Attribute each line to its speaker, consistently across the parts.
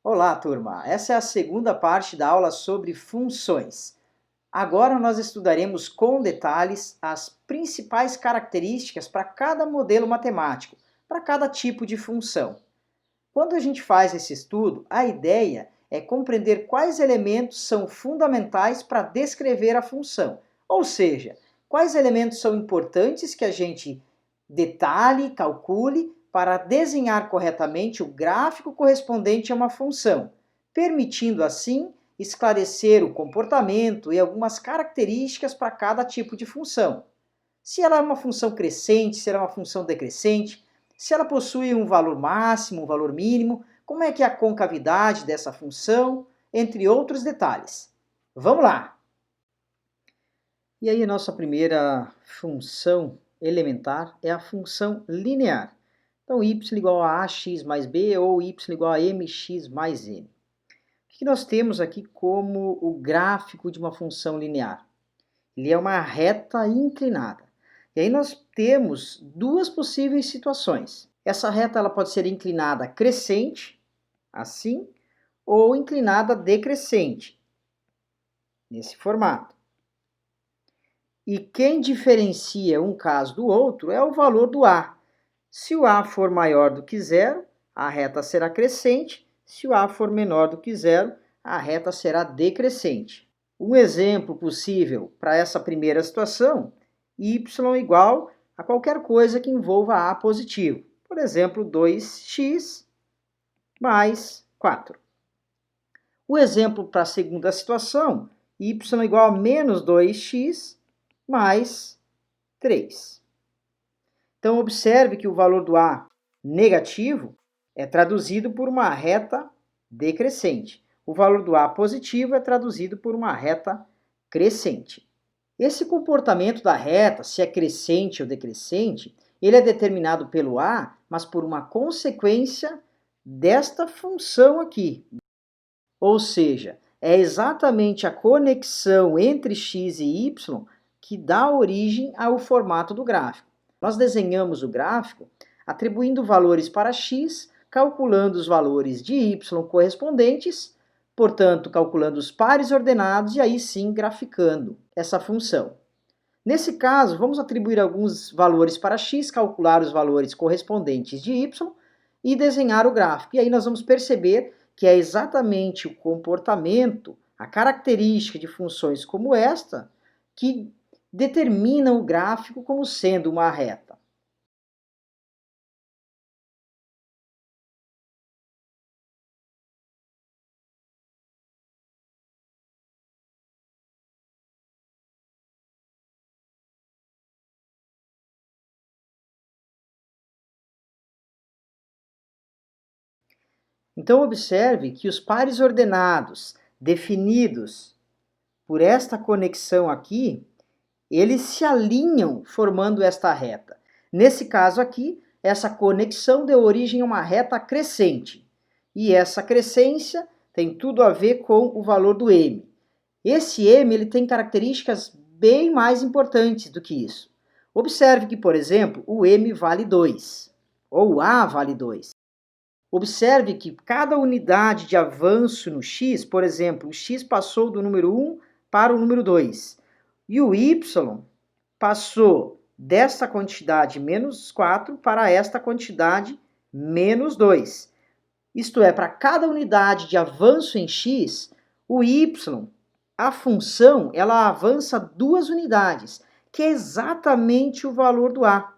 Speaker 1: Olá, turma! Essa é a segunda parte da aula sobre funções. Agora nós estudaremos com detalhes as principais características para cada modelo matemático, para cada tipo de função. Quando a gente faz esse estudo, a ideia é compreender quais elementos são fundamentais para descrever a função, ou seja, quais elementos são importantes que a gente detalhe, calcule para desenhar corretamente o gráfico correspondente a uma função, permitindo assim esclarecer o comportamento e algumas características para cada tipo de função. Se ela é uma função crescente, se ela é uma função decrescente, se ela possui um valor máximo, um valor mínimo, como é que é a concavidade dessa função, entre outros detalhes. Vamos lá! E aí a nossa primeira função elementar é a função linear. Então, y igual a ax mais b ou y igual a mx mais n. O que nós temos aqui como o gráfico de uma função linear? Ele é uma reta inclinada. E aí nós temos duas possíveis situações. Essa reta ela pode ser inclinada crescente, assim, ou inclinada decrescente, nesse formato. E quem diferencia um caso do outro é o valor do A. Se o A for maior do que zero, a reta será crescente. Se o A for menor do que zero, a reta será decrescente. Um exemplo possível para essa primeira situação, y igual a qualquer coisa que envolva A positivo. Por exemplo, 2x mais 4. O exemplo para a segunda situação, y igual a menos 2x mais 3. Então, observe que o valor do A negativo é traduzido por uma reta decrescente. O valor do A positivo é traduzido por uma reta crescente. Esse comportamento da reta, se é crescente ou decrescente, ele é determinado pelo A, mas por uma consequência desta função aqui. Ou seja, é exatamente a conexão entre x e y que dá origem ao formato do gráfico. Nós desenhamos o gráfico atribuindo valores para x, calculando os valores de y correspondentes, portanto, calculando os pares ordenados e aí sim graficando essa função. Nesse caso, vamos atribuir alguns valores para x, calcular os valores correspondentes de y e desenhar o gráfico. E aí nós vamos perceber que é exatamente o comportamento, a característica de funções como esta, que determinam o gráfico como sendo uma reta. Então, observe que os pares ordenados definidos por esta conexão aqui, eles se alinham formando esta reta. Nesse caso aqui, essa conexão deu origem a uma reta crescente. E essa crescência tem tudo a ver com o valor do m. Esse m ele tem características bem mais importantes do que isso. Observe que, por exemplo, o m vale 2, ou o a vale 2. Observe que cada unidade de avanço no x, por exemplo, o x passou do número 1 para o número 2. E o y passou desta quantidade menos 4 para esta quantidade menos 2. Isto é, para cada unidade de avanço em x, o y, a função, ela avança 2 unidades, que é exatamente o valor do a.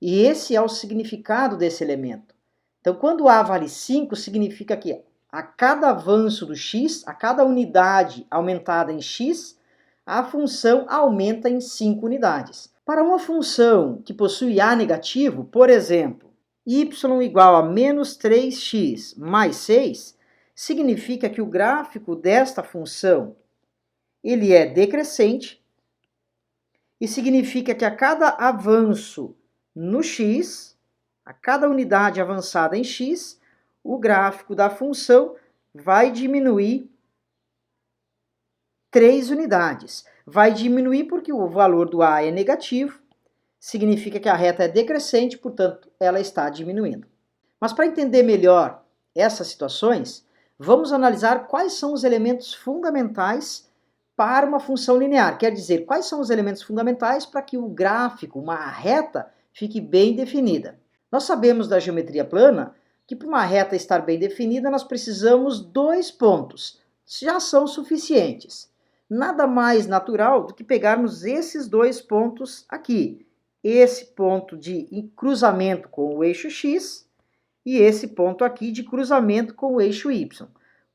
Speaker 1: E esse é o significado desse elemento. Então, quando A vale 5, significa que a cada avanço do x, a cada unidade aumentada em x, a função aumenta em 5 unidades. Para uma função que possui A negativo, por exemplo, y igual a menos 3x mais 6, significa que o gráfico desta função ele é decrescente e significa que a cada avanço no x, a cada unidade avançada em x, o gráfico da função vai diminuir 3 unidades. Vai diminuir porque o valor do a é negativo, significa que a reta é decrescente, portanto, ela está diminuindo. Mas para entender melhor essas situações, vamos analisar quais são os elementos fundamentais para uma função linear. Quer dizer, quais são os elementos fundamentais para que o gráfico, uma reta, fique bem definida. Nós sabemos da geometria plana que para uma reta estar bem definida nós precisamos 2 pontos. Já são suficientes. Nada mais natural do que pegarmos esses 2 pontos aqui. Esse ponto de cruzamento com o eixo x e esse ponto aqui de cruzamento com o eixo y.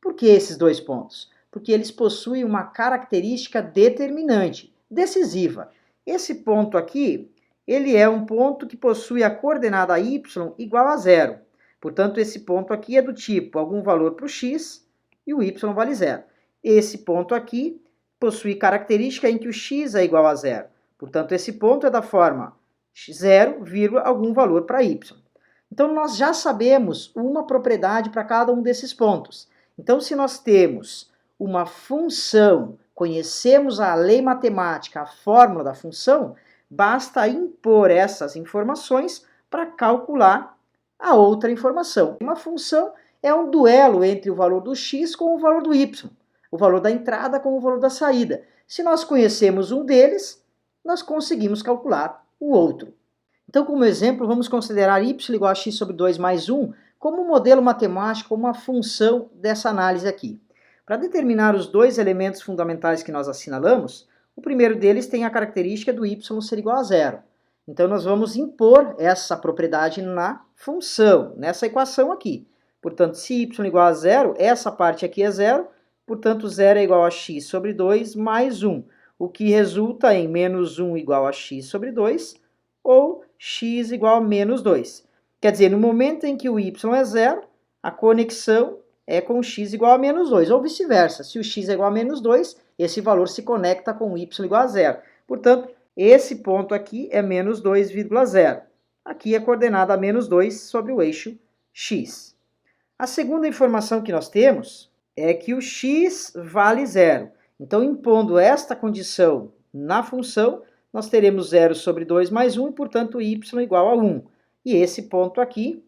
Speaker 1: Por que esses 2 pontos? Porque eles possuem uma característica determinante, decisiva. Esse ponto aqui, ele é um ponto que possui a coordenada y igual a 0. Portanto, esse ponto aqui é do tipo algum valor para o x e o y vale 0. Esse ponto aqui possui característica em que o x é igual a 0. Portanto, esse ponto é da forma 0, algum valor para y. Então, nós já sabemos uma propriedade para cada um desses pontos. Então, se nós temos uma função, conhecemos a lei matemática, a fórmula da função, basta impor essas informações para calcular a outra informação. Uma função é um duelo entre o valor do x com o valor do y, o valor da entrada com o valor da saída. Se nós conhecemos um deles, nós conseguimos calcular o outro. Então, como exemplo, vamos considerar y igual a x sobre 2 mais 1 como um modelo matemático, como uma função dessa análise aqui. Para determinar os 2 elementos fundamentais que nós assinalamos, o primeiro deles tem a característica do y ser igual a 0. Então, nós vamos impor essa propriedade na função, nessa equação aqui. Portanto, se y igual a 0, essa parte aqui é 0, portanto, 0 é igual a x sobre 2 mais 1, o que resulta em menos 1 igual a x sobre 2, ou x igual a menos 2. Quer dizer, no momento em que o y é 0, a conexão é com x igual a menos 2, ou vice-versa. Se o x é igual a menos 2, esse valor se conecta com o y igual a 0. Portanto, esse ponto aqui é menos 2,0. Aqui é coordenada a menos 2 sobre o eixo x. A segunda informação que nós temos é que o x vale 0. Então, impondo esta condição na função, nós teremos 0 sobre 2 mais 1 e, portanto, y igual a 1. E esse ponto aqui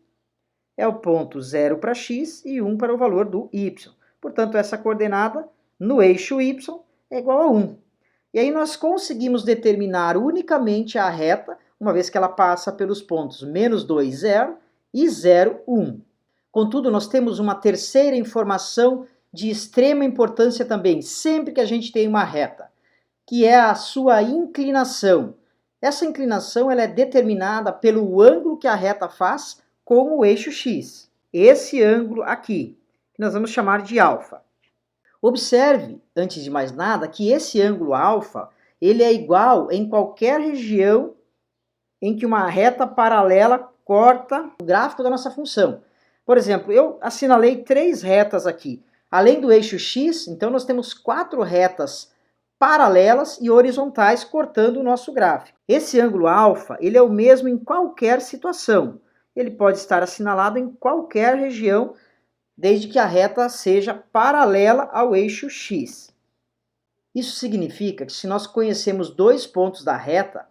Speaker 1: é o ponto 0 para x e 1 para o valor do y. Portanto, essa coordenada no eixo y é igual a 1. E aí nós conseguimos determinar unicamente a reta, uma vez que ela passa pelos pontos menos 2, 0 e 0, 1. Contudo, nós temos uma terceira informação de extrema importância também, sempre que a gente tem uma reta, que é a sua inclinação. Essa inclinação ela é determinada pelo ângulo que a reta faz com o eixo x. Esse ângulo aqui, que nós vamos chamar de alfa. Observe, antes de mais nada, que esse ângulo alfa ele é igual em qualquer região em que uma reta paralela corta o gráfico da nossa função. Por exemplo, eu assinalei 3 retas aqui. Além do eixo x, então nós temos 4 retas paralelas e horizontais cortando o nosso gráfico. Esse ângulo alfa, ele é o mesmo em qualquer situação. Ele pode estar assinalado em qualquer região, desde que a reta seja paralela ao eixo x. Isso significa que se nós conhecemos 2 pontos da reta,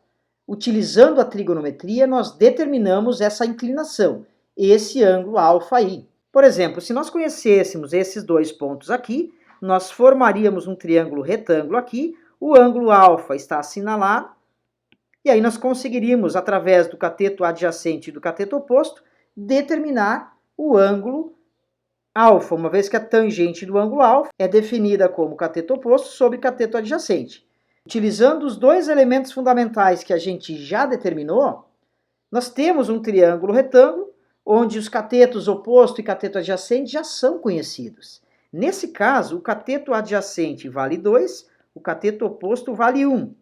Speaker 1: utilizando a trigonometria, nós determinamos essa inclinação, esse ângulo alfa aí. Por exemplo, se nós conhecêssemos esses 2 pontos aqui, nós formaríamos um triângulo retângulo aqui, o ângulo alfa está assinalado, e aí nós conseguiríamos, através do cateto adjacente e do cateto oposto, determinar o ângulo alfa, uma vez que a tangente do ângulo alfa é definida como cateto oposto sobre cateto adjacente. Utilizando os 2 elementos fundamentais que a gente já determinou, nós temos um triângulo retângulo, onde os catetos oposto e cateto adjacente já são conhecidos. Nesse caso, o cateto adjacente vale 2, o cateto oposto vale 1.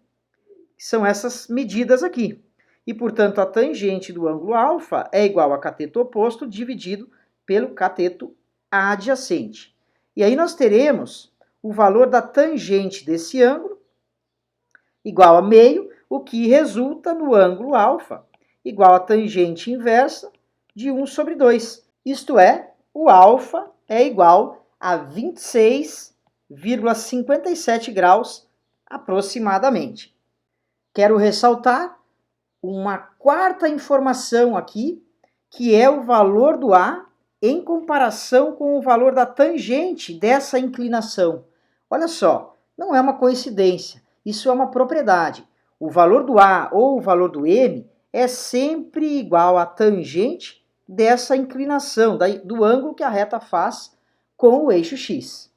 Speaker 1: São essas medidas aqui. E, portanto, a tangente do ângulo alfa é igual a cateto oposto dividido pelo cateto adjacente. E aí nós teremos o valor da tangente desse ângulo igual a meio, o que resulta no ângulo alfa igual a tangente inversa de 1 sobre 2. Isto é, o alfa é igual a 26,57 graus aproximadamente. Quero ressaltar uma quarta informação aqui, que é o valor do A em comparação com o valor da tangente dessa inclinação. Olha só, não é uma coincidência, isso é uma propriedade. O valor do A ou o valor do M é sempre igual à tangente dessa inclinação, do ângulo que a reta faz com o eixo x.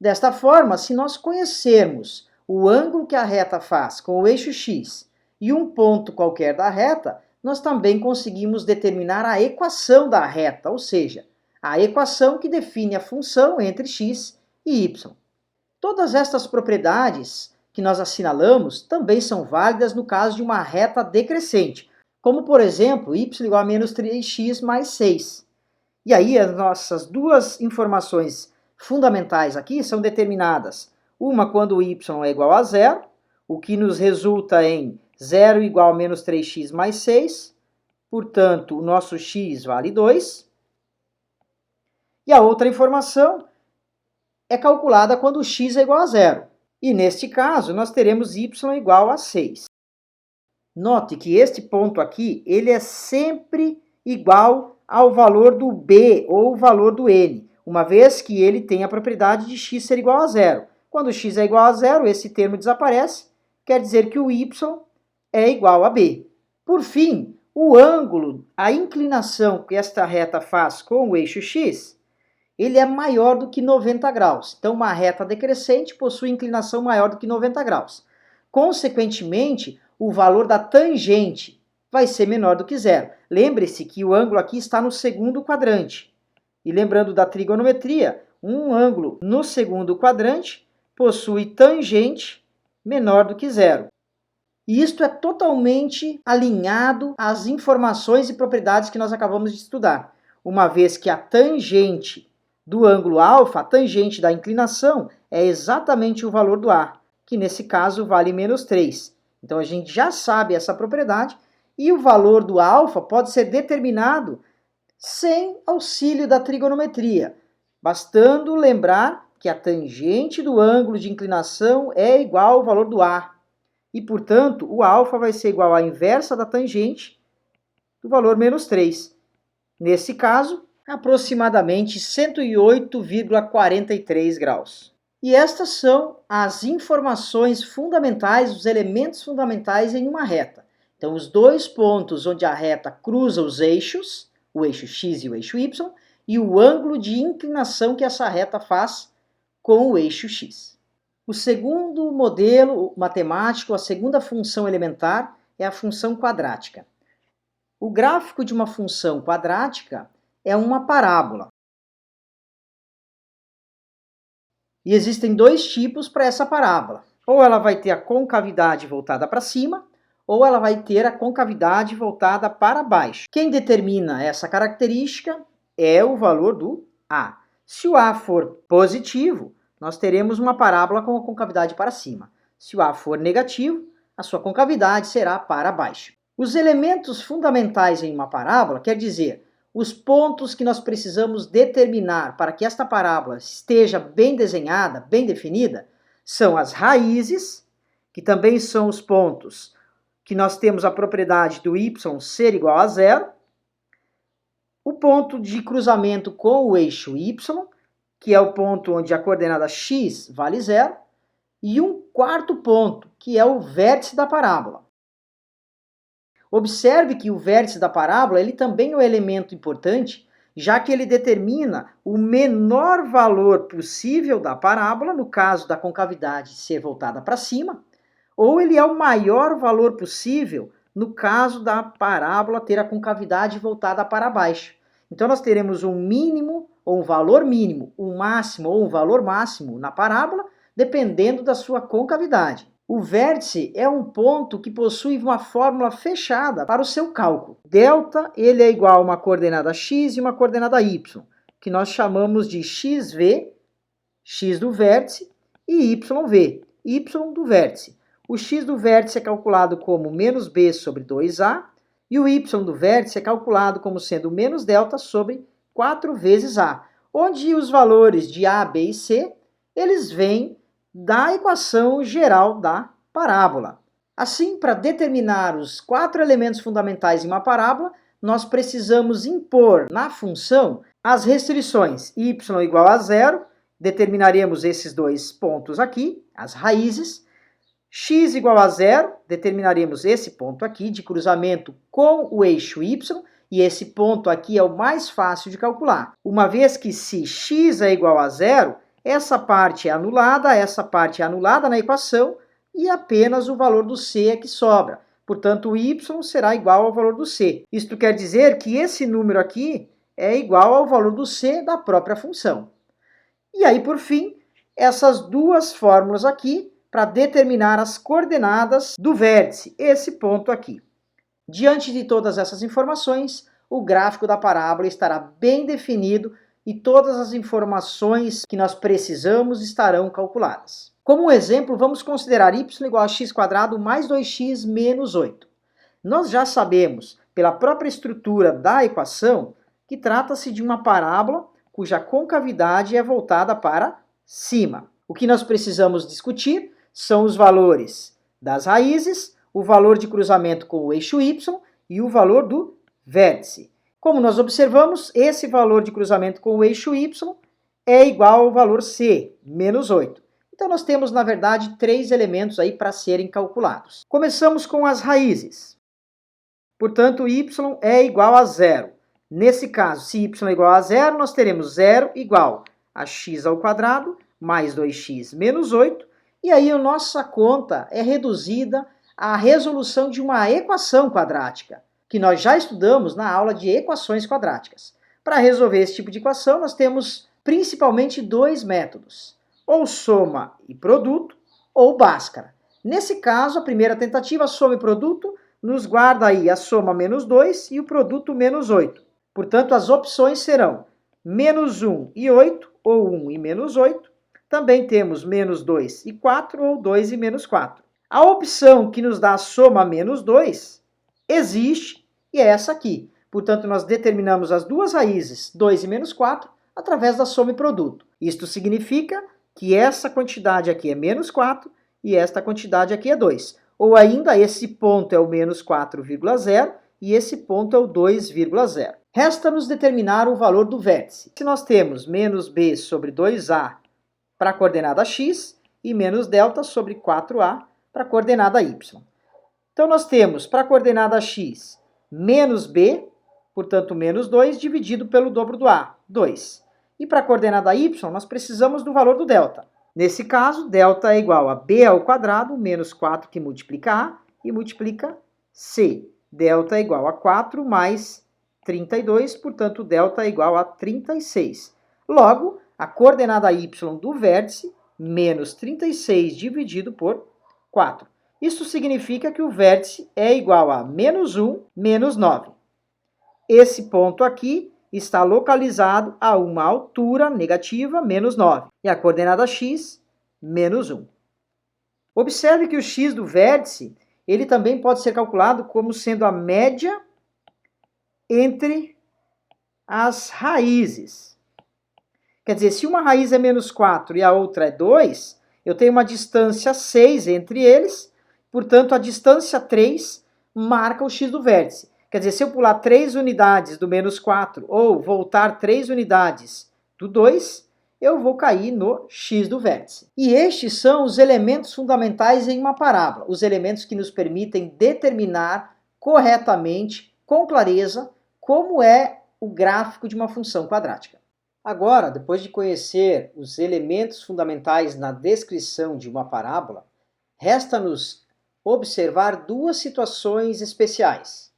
Speaker 1: Desta forma, se nós conhecermos o ângulo que a reta faz com o eixo x e um ponto qualquer da reta, nós também conseguimos determinar a equação da reta, ou seja, a equação que define a função entre x e y. Todas estas propriedades que nós assinalamos também são válidas no caso de uma reta decrescente, como por exemplo, y igual a menos 3x mais 6. E aí as nossas duas informações fundamentais aqui são determinadas. Uma quando o y é igual a zero, o que nos resulta em 0 igual a menos 3x mais 6, portanto, o nosso x vale 2. E a outra informação é calculada quando o x é igual a zero. E neste caso, nós teremos y igual a 6. Note que este ponto aqui, ele é sempre igual ao valor do b ou o valor do n, uma vez que ele tem a propriedade de x ser igual a zero. Quando x é igual a zero, esse termo desaparece, quer dizer que o y é igual a b. Por fim, o ângulo, a inclinação que esta reta faz com o eixo x, ele é maior do que 90 graus. Então, uma reta decrescente possui inclinação maior do que 90 graus. Consequentemente, o valor da tangente vai ser menor do que zero. Lembre-se que o ângulo aqui está no segundo quadrante. E lembrando da trigonometria, um ângulo no segundo quadrante possui tangente menor do que zero. E isto é totalmente alinhado às informações e propriedades que nós acabamos de estudar, uma vez que a tangente do ângulo alfa, a tangente da inclinação, é exatamente o valor do A, que nesse caso vale menos 3. Então a gente já sabe essa propriedade e o valor do alfa pode ser determinado sem auxílio da trigonometria, bastando lembrar que a tangente do ângulo de inclinação é igual ao valor do A. E, portanto, o alfa vai ser igual à inversa da tangente do valor menos 3. Nesse caso, aproximadamente 108,43 graus. E estas são as informações fundamentais, os elementos fundamentais em uma reta. Então, os dois pontos onde a reta cruza os eixos, o eixo x e o eixo y, e o ângulo de inclinação que essa reta faz com o eixo x. O segundo modelo matemático, a segunda função elementar, é a função quadrática. O gráfico de uma função quadrática é uma parábola. E existem dois tipos para essa parábola. Ou ela vai ter a concavidade voltada para cima, ou ela vai ter a concavidade voltada para baixo. Quem determina essa característica é o valor do A. Se o A for positivo, nós teremos uma parábola com a concavidade para cima. Se o A for negativo, a sua concavidade será para baixo. Os elementos fundamentais em uma parábola, quer dizer, os pontos que nós precisamos determinar para que esta parábola esteja bem desenhada, bem definida, são as raízes, que também são os pontos que nós temos a propriedade do y ser igual a zero, o ponto de cruzamento com o eixo y, que é o ponto onde a coordenada x vale zero, e um quarto ponto, que é o vértice da parábola. Observe que o vértice da parábola ele também é um elemento importante, já que ele determina o menor valor possível da parábola, no caso da concavidade ser voltada para cima, ou ele é o maior valor possível no caso da parábola ter a concavidade voltada para baixo. Então nós teremos um mínimo ou um valor mínimo, um máximo ou um valor máximo na parábola, dependendo da sua concavidade. O vértice é um ponto que possui uma fórmula fechada para o seu cálculo. Delta ele é igual a uma coordenada x e uma coordenada y, que nós chamamos de xv, x do vértice, e yv, y do vértice. O x do vértice é calculado como menos b sobre 2a, e o y do vértice é calculado como sendo menos delta sobre 4 vezes a, onde os valores de a, b e c, eles vêm da equação geral da parábola. Assim, para determinar os 4 elementos fundamentais em uma parábola, nós precisamos impor na função As restrições y igual a zero, determinaremos esses dois pontos aqui, as raízes. X igual a zero, determinaremos esse ponto aqui de cruzamento com o eixo y, e esse ponto aqui é o mais fácil de calcular. Uma vez que se x é igual a zero, essa parte é anulada na equação e apenas o valor do c é que sobra. Portanto, o y será igual ao valor do c. Isto quer dizer que esse número aqui é igual ao valor do c da própria função. E aí, por fim, essas duas fórmulas aqui para determinar as coordenadas do vértice, esse ponto aqui. Diante de todas essas informações, o gráfico da parábola estará bem definido e todas as informações que nós precisamos estarão calculadas. Como um exemplo, vamos considerar y igual a x² mais 2x menos 8. Nós já sabemos, pela própria estrutura da equação, que trata-se de uma parábola cuja concavidade é voltada para cima. O que nós precisamos discutir são os valores das raízes, o valor de cruzamento com o eixo y e o valor do vértice. Como nós observamos, esse valor de cruzamento com o eixo y é igual ao valor c, menos 8. Então nós temos, na verdade, três elementos aí para serem calculados. Começamos com as raízes. Portanto, y é igual a zero. Nesse caso, se y é igual a zero, nós teremos zero igual a x² mais 2x menos 8. E aí a nossa conta é reduzida à resolução de uma equação quadrática, que nós já estudamos na aula de equações quadráticas. Para resolver esse tipo de equação, nós temos principalmente dois métodos, ou soma e produto, ou Bhaskara. Nesse caso, a primeira tentativa, soma e produto, nos guarda aí a soma menos 2 e o produto menos 8. Portanto, as opções serão menos 1 e 8, ou 1 e menos 8. Também temos menos 2 e 4, ou 2 e menos 4. A opção que nos dá a soma menos 2 existe e é essa aqui. Portanto, nós determinamos as duas raízes, 2 e menos 4, através da soma e produto. Isto significa que essa quantidade aqui é menos 4 e esta quantidade aqui é 2. Ou ainda, esse ponto é o menos 4,0 e esse ponto é o 2,0. Resta-nos determinar o valor do vértice. Se nós temos menos b sobre 2a para a coordenada x e menos delta sobre 4a para a coordenada y. Então, nós temos para a coordenada x menos b, portanto, menos 2, dividido pelo dobro do a, 2. E para a coordenada y, nós precisamos do valor do delta. Nesse caso, delta é igual a b ao quadrado menos 4, que multiplica a, e multiplica c. Delta é igual a 4 mais 32, portanto, delta é igual a 36. Logo, a coordenada y do vértice, menos 36 dividido por 4. Isso significa que o vértice é igual a menos 1, menos 9. Esse ponto aqui está localizado a uma altura negativa, menos 9. E a coordenada x, menos 1. Observe que o x do vértice, ele também pode ser calculado como sendo a média entre as raízes. Quer dizer, se uma raiz é menos 4 e a outra é 2, eu tenho uma distância 6 entre eles, portanto, a distância 3 marca o x do vértice. Quer dizer, se eu pular 3 unidades do menos 4 ou voltar 3 unidades do 2, eu vou cair no x do vértice. E estes são os elementos fundamentais em uma parábola, os elementos que nos permitem determinar corretamente, com clareza, como é o gráfico de uma função quadrática. Agora, depois de conhecer os elementos fundamentais na descrição de uma parábola, resta-nos observar duas situações especiais.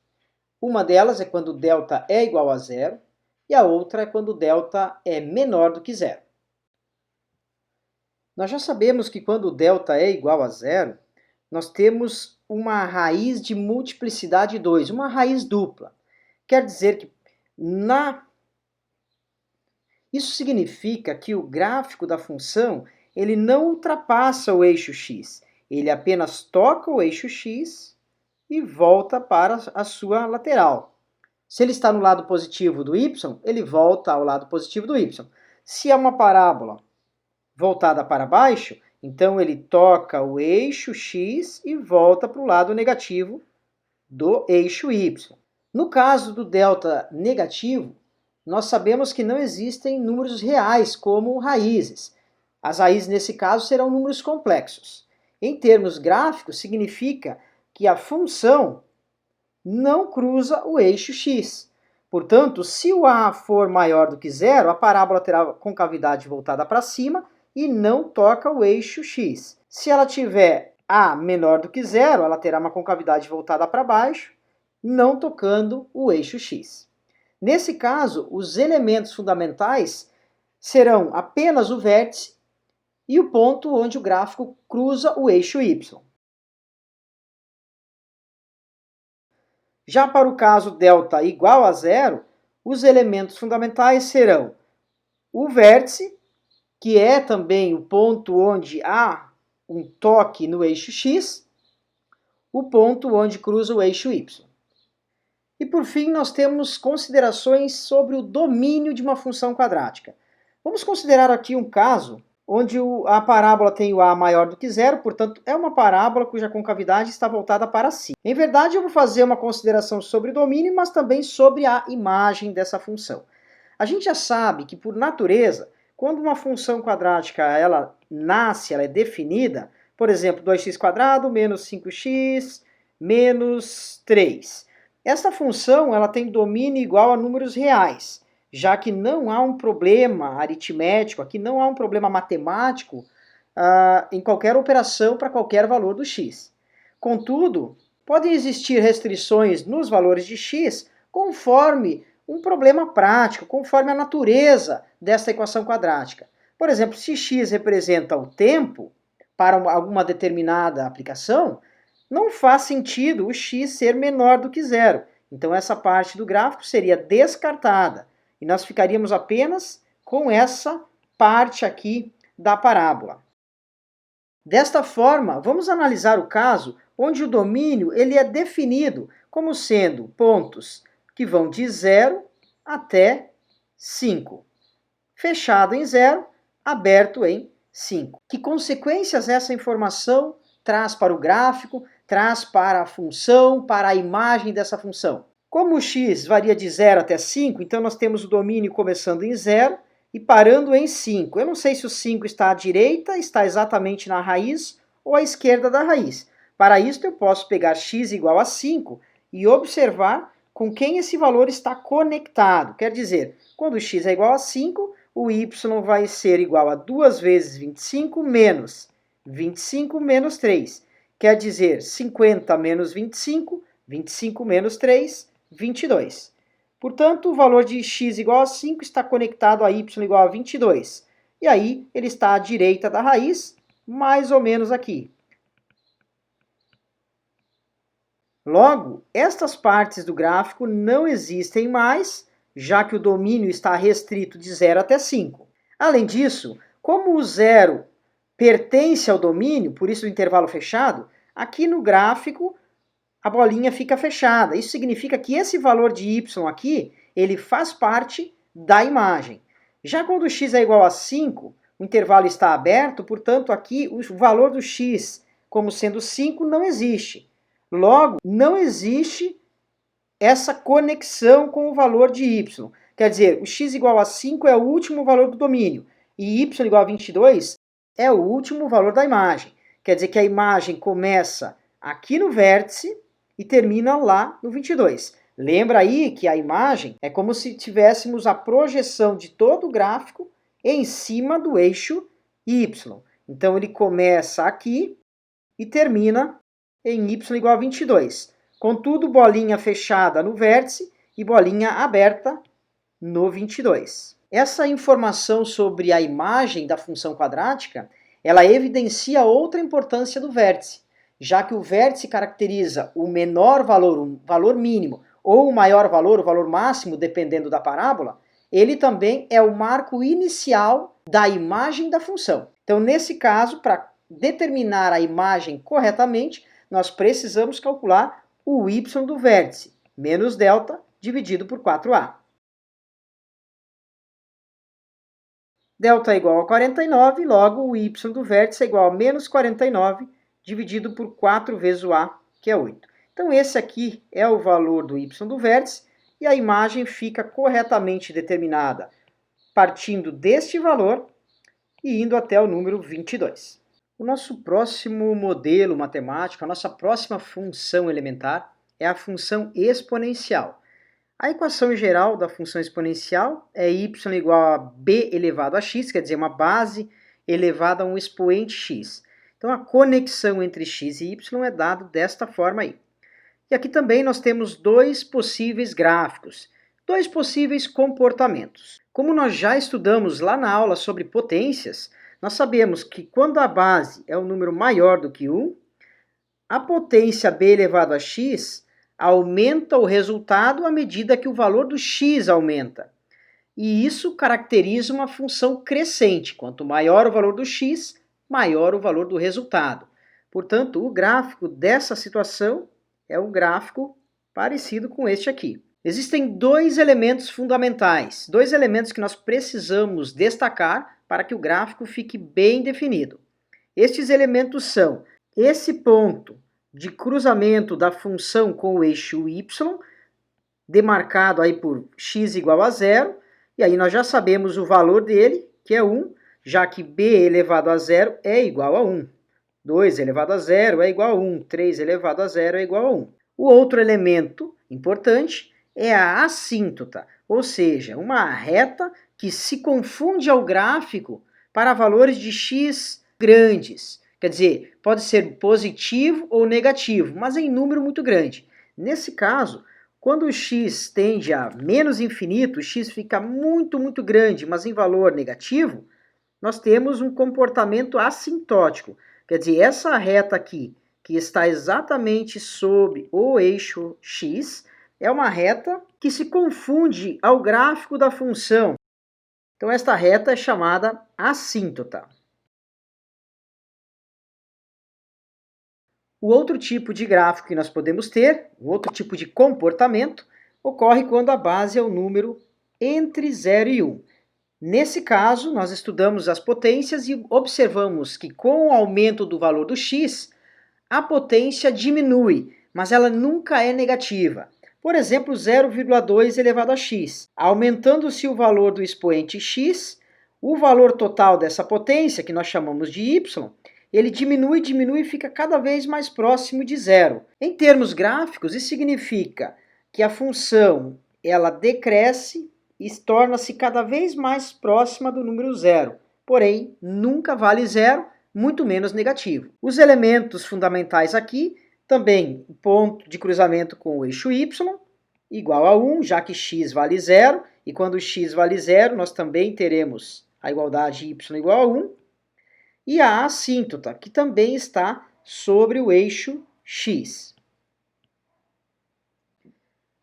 Speaker 1: Uma delas é quando delta é igual a zero e a outra é quando delta é menor do que zero. Nós já sabemos que quando delta é igual a zero, nós temos uma raiz de multiplicidade 2, uma raiz dupla. Quer dizer que isso significa que o gráfico da função ele não ultrapassa o eixo x, ele apenas toca o eixo x e volta para a sua lateral. Se ele está no lado positivo do y, ele volta ao lado positivo do y. Se é uma parábola voltada para baixo, então ele toca o eixo x e volta para o lado negativo do eixo y. No caso do delta negativo, nós sabemos que não existem números reais como raízes. As raízes, nesse caso, serão números complexos. Em termos gráficos, significa que a função não cruza o eixo x. Portanto, se o a for maior do que zero, a parábola terá concavidade voltada para cima e não toca o eixo x. Se ela tiver a menor do que zero, ela terá uma concavidade voltada para baixo, não tocando o eixo x. Nesse caso, os elementos fundamentais serão apenas o vértice e o ponto onde o gráfico cruza o eixo y. Já para o caso delta igual a zero, os elementos fundamentais serão o vértice, que é também o ponto onde há um toque no eixo x, o ponto onde cruza o eixo y. E por fim, nós temos considerações sobre o domínio de uma função quadrática. Vamos considerar aqui um caso onde a parábola tem o a maior do que zero, portanto, é uma parábola cuja concavidade está voltada para cima. Em verdade, eu vou fazer uma consideração sobre o domínio, mas também sobre a imagem dessa função. A gente já sabe que, por natureza, quando uma função quadrática ela nasce, ela é definida, por exemplo, 2x² menos 5x menos 3. Essa função ela tem domínio igual a números reais, já que não há um problema aritmético, aqui não há um problema matemático em qualquer operação para qualquer valor do x. Contudo, podem existir restrições nos valores de x conforme um problema prático, conforme a natureza desta equação quadrática. Por exemplo, se x representa o tempo para alguma determinada aplicação, não faz sentido o x ser menor do que zero. Então essa parte do gráfico seria descartada. E nós ficaríamos apenas com essa parte aqui da parábola. Desta forma, vamos analisar o caso onde o domínio ele é definido como sendo pontos que vão de 0 até 5. Fechado em 0, aberto em 5. Que consequências essa informação traz para o gráfico, traz para a função, para a imagem dessa função? Como o x varia de 0 até 5, então nós temos o domínio começando em 0 e parando em 5. Eu não sei se o 5 está à direita, está exatamente na raiz, ou à esquerda da raiz. Para isso, eu posso pegar x igual a 5 e observar com quem esse valor está conectado. Quer dizer, quando x é igual a 5, o y vai ser igual a 2 vezes 25 menos 25 menos 3. Quer dizer, 50 menos 25, 25 menos 3, 22. Portanto, o valor de x igual a 5 está conectado a y igual a 22. E aí, ele está à direita da raiz, mais ou menos aqui. Logo, estas partes do gráfico não existem mais, já que o domínio está restrito de 0 até 5. Além disso, como o 0 pertence ao domínio, por isso o intervalo fechado, aqui no gráfico a bolinha fica fechada. Isso significa que esse valor de y aqui, ele faz parte da imagem. Já quando x é igual a 5, o intervalo está aberto, portanto aqui o valor do x como sendo 5 não existe. Logo, não existe essa conexão com o valor de y. Quer dizer, o x igual a 5 é o último valor do domínio e y igual a 22 é o último valor da imagem. Quer dizer que a imagem começa aqui no vértice e termina lá no 22. Lembra aí que a imagem é como se tivéssemos a projeção de todo o gráfico em cima do eixo y. Então ele começa aqui e termina em y igual a 22. Contudo, bolinha fechada no vértice e bolinha aberta no 22. Essa informação sobre a imagem da função quadrática, ela evidencia outra importância do vértice, já que o vértice caracteriza o menor valor, o valor mínimo, ou o maior valor, o valor máximo, dependendo da parábola, ele também é o marco inicial da imagem da função. Então, nesse caso, para determinar a imagem corretamente, nós precisamos calcular o y do vértice, menos delta, dividido por 4a. Delta é igual a 49, logo o y do vértice é igual a menos 49, dividido por 4 vezes o a, que é 8. Então esse aqui é o valor do y do vértice, e a imagem fica corretamente determinada, partindo deste valor e indo até o número 22. O nosso próximo modelo matemático, a nossa próxima função elementar, é a função exponencial. A equação geral da função exponencial é y igual a b elevado a x, quer dizer, uma base elevada a um expoente x. Então a conexão entre x e y é dada desta forma aí. E aqui também nós temos dois possíveis gráficos, dois possíveis comportamentos. Como nós já estudamos lá na aula sobre potências, nós sabemos que quando a base é um número maior do que 1, a potência b elevado a x aumenta o resultado à medida que o valor do x aumenta. E isso caracteriza uma função crescente. Quanto maior o valor do x, maior o valor do resultado. Portanto, o gráfico dessa situação é um gráfico parecido com este aqui. Existem dois elementos fundamentais, dois elementos que nós precisamos destacar para que o gráfico fique bem definido. Estes elementos são esse ponto de cruzamento da função com o eixo y, demarcado aí por x igual a 0, e aí nós já sabemos o valor dele, que é 1, já que b elevado a 0 é igual a 1. 2 elevado a 0 é igual a 1, 3 elevado a 0 é igual a 1. O outro elemento importante é a assíntota, ou seja, uma reta que se confunde ao gráfico para valores de x grandes. Quer dizer, pode ser positivo ou negativo, mas em número muito grande. Nesse caso, quando o x tende a menos infinito, o x fica muito, muito grande, mas em valor negativo, nós temos um comportamento assintótico. Quer dizer, essa reta aqui, que está exatamente sobre o eixo x, é uma reta que se confunde ao gráfico da função. Então, esta reta é chamada assíntota. O outro tipo de gráfico que nós podemos ter, o outro tipo de comportamento, ocorre quando a base é o número entre 0 e 1. Nesse caso, nós estudamos as potências e observamos que com o aumento do valor do x, a potência diminui, mas ela nunca é negativa. Por exemplo, 0,2 elevado a x. Aumentando-se o valor do expoente x, o valor total dessa potência, que nós chamamos de y, ele diminui e fica cada vez mais próximo de zero. Em termos gráficos, isso significa que a função ela decresce e torna-se cada vez mais próxima do número zero. Porém, nunca vale zero, muito menos negativo. Os elementos fundamentais aqui, também o ponto de cruzamento com o eixo y, igual a 1, já que x vale zero, e quando x vale zero, nós também teremos a igualdade y igual a 1, e a assíntota, que também está sobre o eixo x.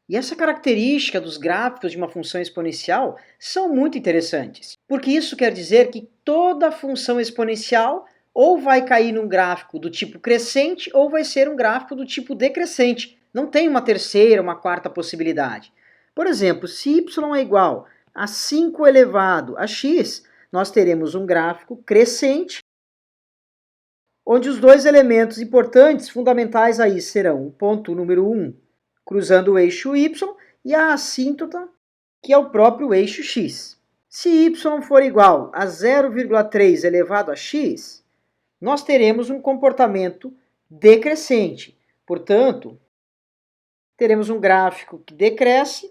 Speaker 1: E essa característica dos gráficos de uma função exponencial são muito interessantes, porque isso quer dizer que toda função exponencial ou vai cair num gráfico do tipo crescente ou vai ser um gráfico do tipo decrescente. Não tem uma terceira, uma quarta possibilidade. Por exemplo, se y é igual a 5 elevado a x, nós teremos um gráfico crescente, onde os dois elementos importantes, fundamentais aí, serão o ponto número 1, cruzando o eixo y, e a assíntota, que é o próprio eixo x. Se y for igual a 0,3 elevado a x, nós teremos um comportamento decrescente. Portanto, teremos um gráfico que decresce,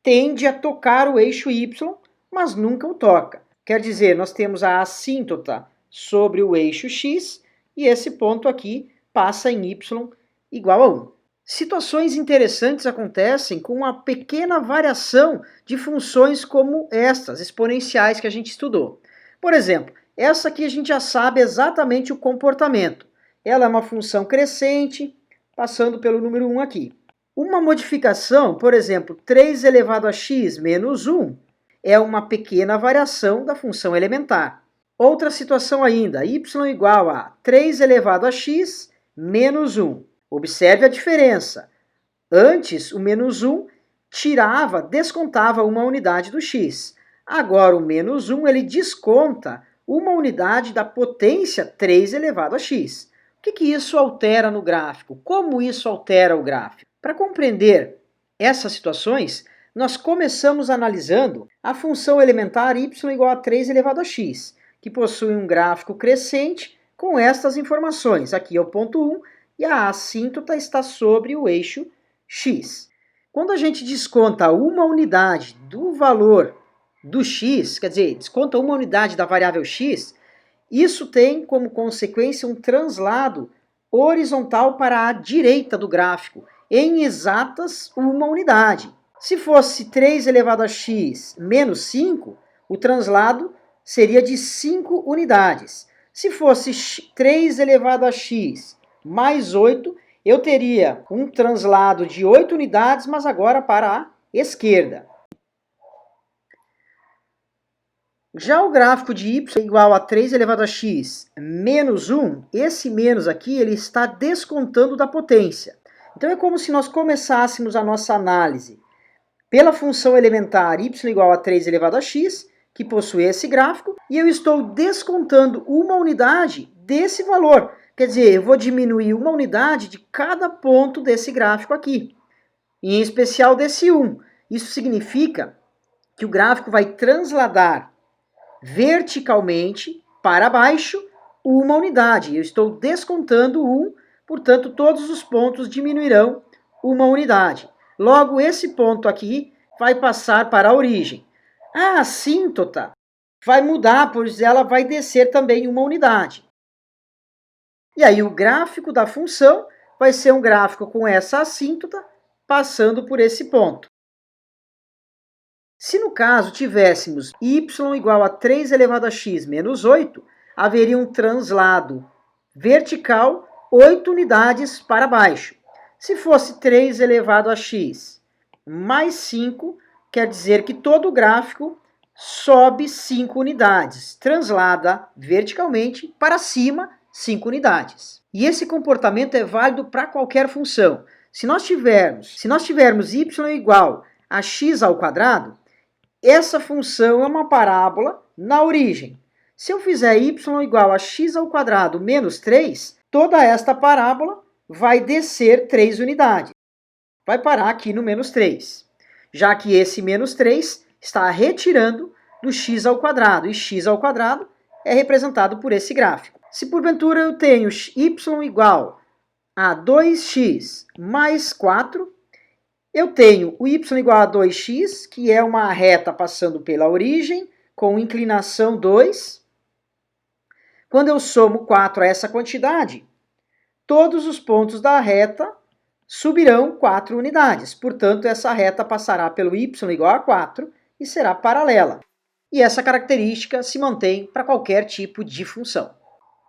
Speaker 1: tende a tocar o eixo y, mas nunca o toca. Quer dizer, nós temos a assíntota sobre o eixo x, e esse ponto aqui passa em y igual a 1. Situações interessantes acontecem com uma pequena variação de funções como estas, exponenciais que a gente estudou. Por exemplo, essa aqui a gente já sabe exatamente o comportamento. Ela é uma função crescente, passando pelo número 1 aqui. Uma modificação, por exemplo, 3 elevado a x menos 1, é uma pequena variação da função elementar. Outra situação ainda, y igual a 3 elevado a x menos 1. Observe a diferença. Antes, o menos 1 descontava uma unidade do x. Agora, o menos 1 ele desconta uma unidade da potência 3 elevado a x. O que isso altera no gráfico? Como isso altera o gráfico? Para compreender Essas situações, nós começamos analisando a função elementar y igual a 3 elevado a x, que possui um gráfico crescente com estas informações. Aqui é o ponto 1 e a assíntota está sobre o eixo x. Quando a gente desconta uma unidade do valor do x, quer dizer, desconta uma unidade da variável x, isso tem como consequência um translado horizontal para a direita do gráfico, em exatas uma unidade. Se fosse 3 elevado a x menos 5, o translado seria de 5 unidades. Se fosse 3 elevado a x mais 8, eu teria um translado de 8 unidades, mas agora para a esquerda. Já o gráfico de y igual a 3 elevado a x menos 1, esse menos aqui ele está descontando da potência. Então é como se nós começássemos a nossa análise pela função elementar y igual a 3 elevado a x, que possui esse gráfico, e eu estou descontando uma unidade desse valor. Quer dizer, eu vou diminuir uma unidade de cada ponto desse gráfico aqui, e em especial desse 1. Isso significa que o gráfico vai transladar verticalmente para baixo uma unidade. Eu estou descontando 1, portanto, todos os pontos diminuirão uma unidade. Logo, esse ponto aqui vai passar para a origem. A assíntota vai mudar, pois ela vai descer também uma unidade. E aí o gráfico da função vai ser um gráfico com essa assíntota passando por esse ponto. Se no caso tivéssemos y igual a 3 elevado a x menos 8, haveria um translado vertical 8 unidades para baixo. Se fosse 3 elevado a x mais 5, quer dizer que todo o gráfico sobe 5 unidades, translada verticalmente para cima 5 unidades. E esse comportamento é válido para qualquer função. Se nós tivermos y igual a x ao quadrado, essa função é uma parábola na origem. Se eu fizer y igual a x ao quadrado menos 3, toda esta parábola vai descer 3 unidades. Vai parar aqui no menos 3, já que esse menos 3 está retirando do x ao quadrado, e x ao quadrado é representado por esse gráfico. Se porventura eu tenho y igual a 2x mais 4, eu tenho o y igual a 2x, que é uma reta passando pela origem, com inclinação 2. Quando eu somo 4 a essa quantidade, todos os pontos da reta subirão 4 unidades. Portanto, essa reta passará pelo y igual a 4 e será paralela. E essa característica se mantém para qualquer tipo de função.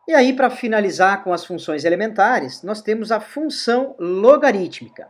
Speaker 1: E aí, para finalizar com as funções elementares, nós temos a função logarítmica.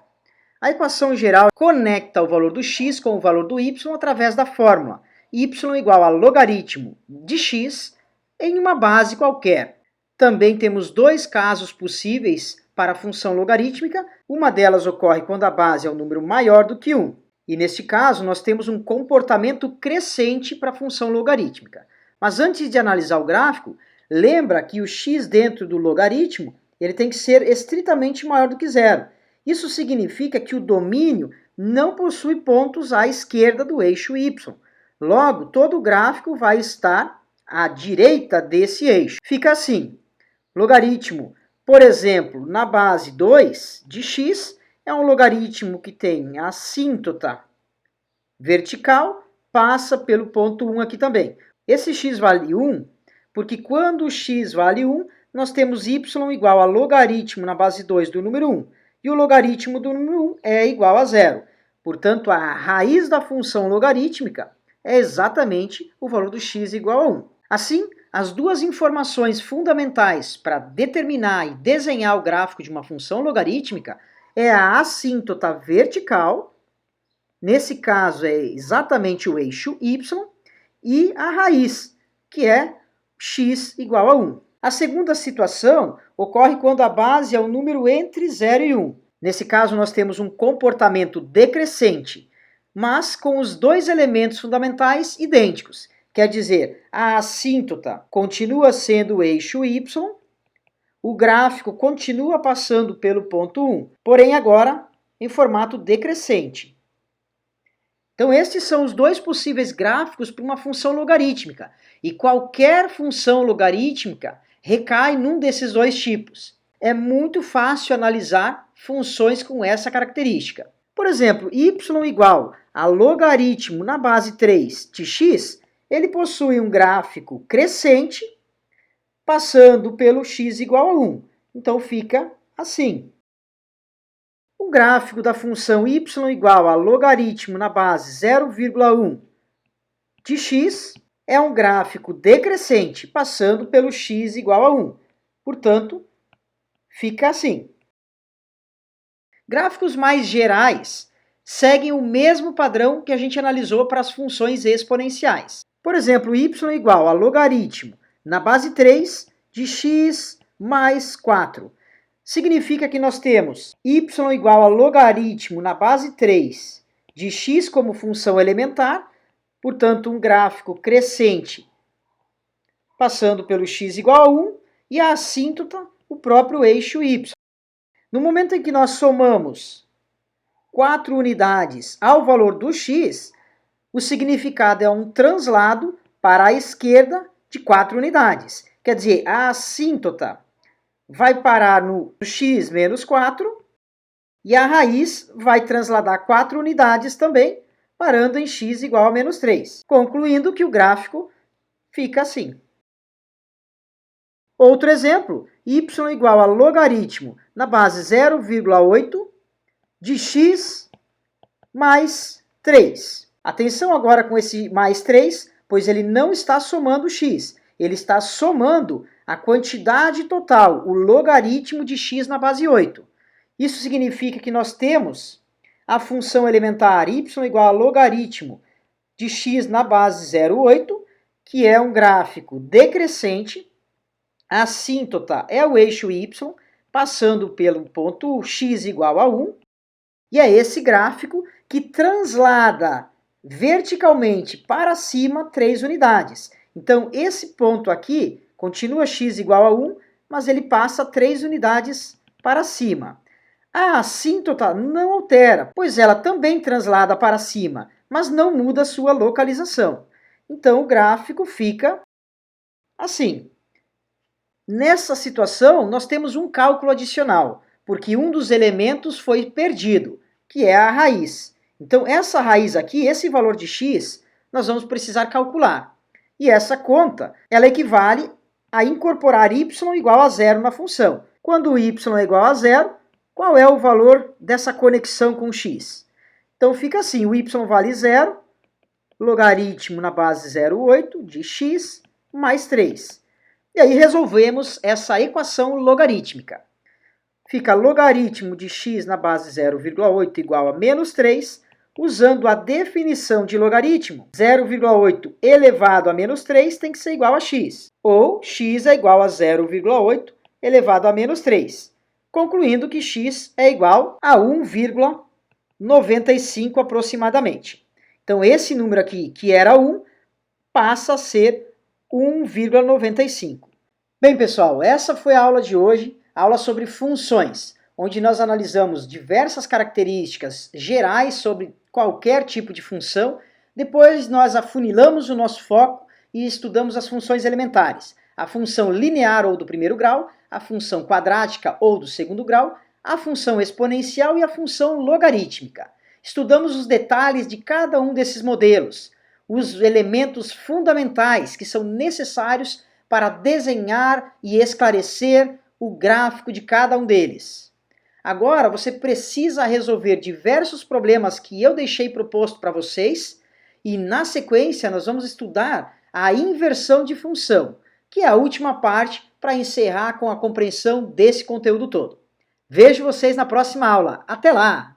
Speaker 1: A equação geral conecta o valor do x com o valor do y através da fórmula y igual a logaritmo de x em uma base qualquer. Também temos dois casos possíveis para a função logarítmica. Uma delas ocorre quando a base é um número maior do que 1. E neste caso, nós temos um comportamento crescente para a função logarítmica. Mas antes de analisar o gráfico, lembra que o x dentro do logaritmo ele tem que ser estritamente maior do que zero. Isso significa que o domínio não possui pontos à esquerda do eixo y. Logo, todo o gráfico vai estar à direita desse eixo. Fica assim, logaritmo, por exemplo, na base 2 de x, é um logaritmo que tem a assíntota vertical, passa pelo ponto 1 aqui também. Esse x vale 1, porque quando o x vale 1, nós temos y igual a logaritmo na base 2 do número 1. E o logaritmo do número 1 é igual a zero. Portanto, a raiz da função logarítmica é exatamente o valor do x igual a 1. Assim, as duas informações fundamentais para determinar e desenhar o gráfico de uma função logarítmica é a assíntota vertical, nesse caso é exatamente o eixo y, e a raiz, que é x igual a 1. A segunda situação ocorre quando a base é um número entre 0 e 1. Nesse caso, nós temos um comportamento decrescente, mas com os dois elementos fundamentais idênticos. Quer dizer, a assíntota continua sendo o eixo y, o gráfico continua passando pelo ponto 1, porém agora em formato decrescente. Então estes são os dois possíveis gráficos para uma função logarítmica. E qualquer função logarítmica recai num desses dois tipos. É muito fácil analisar funções com essa característica. Por exemplo, y igual a logaritmo na base 3 de x, ele possui um gráfico crescente, passando pelo x igual a 1. Então fica assim. O gráfico da função y igual a logaritmo na base 0,1 de x é um gráfico decrescente, passando pelo x igual a 1. Portanto, fica assim. Gráficos mais gerais seguem o mesmo padrão que a gente analisou para as funções exponenciais. Por exemplo, y igual a logaritmo na base 3 de x mais 4. Significa que nós temos y igual a logaritmo na base 3 de x como função elementar, portanto, um gráfico crescente passando pelo x igual a 1, e a assíntota, o próprio eixo y. No momento em que nós somamos 4 unidades ao valor do x, o significado é um translado para a esquerda de 4 unidades. Quer dizer, a assíntota vai parar no x menos 4 e a raiz vai transladar 4 unidades também, parando em x igual a menos 3. Concluindo que o gráfico fica assim. Outro exemplo, y igual a logaritmo na base 0,8 de x mais 3. Atenção agora com esse mais 3, pois ele não está somando x, ele está somando a quantidade total, o logaritmo de x na base 8. Isso significa que nós temos a função elementar y igual a logaritmo de x na base 0,8, que é um gráfico decrescente. A assíntota é o eixo y, passando pelo ponto x igual a 1, e é esse gráfico que translada verticalmente para cima 3 unidades. Então, esse ponto aqui continua x igual a 1, mas ele passa 3 unidades para cima. A assíntota não altera, pois ela também translada para cima, mas não muda sua localização. Então, o gráfico fica assim. Nessa situação, nós temos um cálculo adicional, porque um dos elementos foi perdido, que é a raiz. Então, essa raiz aqui, esse valor de x, nós vamos precisar calcular. E essa conta, ela equivale a incorporar y igual a 0 na função. Quando y é igual a 0, qual é o valor dessa conexão com x? Então, fica assim, o y vale 0, logaritmo na base 0,8 de x mais 3. E aí resolvemos essa equação logarítmica. Fica logaritmo de x na base 0,8 igual a menos 3, usando a definição de logaritmo. 0,8 elevado a menos 3 tem que ser igual a x. Ou x é igual a 0,8 elevado a menos 3. Concluindo que x é igual a 1,95 aproximadamente. Então esse número aqui, que era 1, passa a ser 1,95. Bem, pessoal, essa foi a aula de hoje, a aula sobre funções, onde nós analisamos diversas características gerais sobre qualquer tipo de função. Depois nós afunilamos o nosso foco e estudamos as funções elementares. A função linear ou do primeiro grau, a função quadrática ou do segundo grau, a função exponencial e a função logarítmica. Estudamos os detalhes de cada um desses modelos, os elementos fundamentais que são necessários para desenhar e esclarecer o gráfico de cada um deles. Agora você precisa resolver diversos problemas que eu deixei proposto para vocês e na sequência nós vamos estudar a inversão de função, que é a última parte para encerrar com a compreensão desse conteúdo todo. Vejo vocês na próxima aula. Até lá!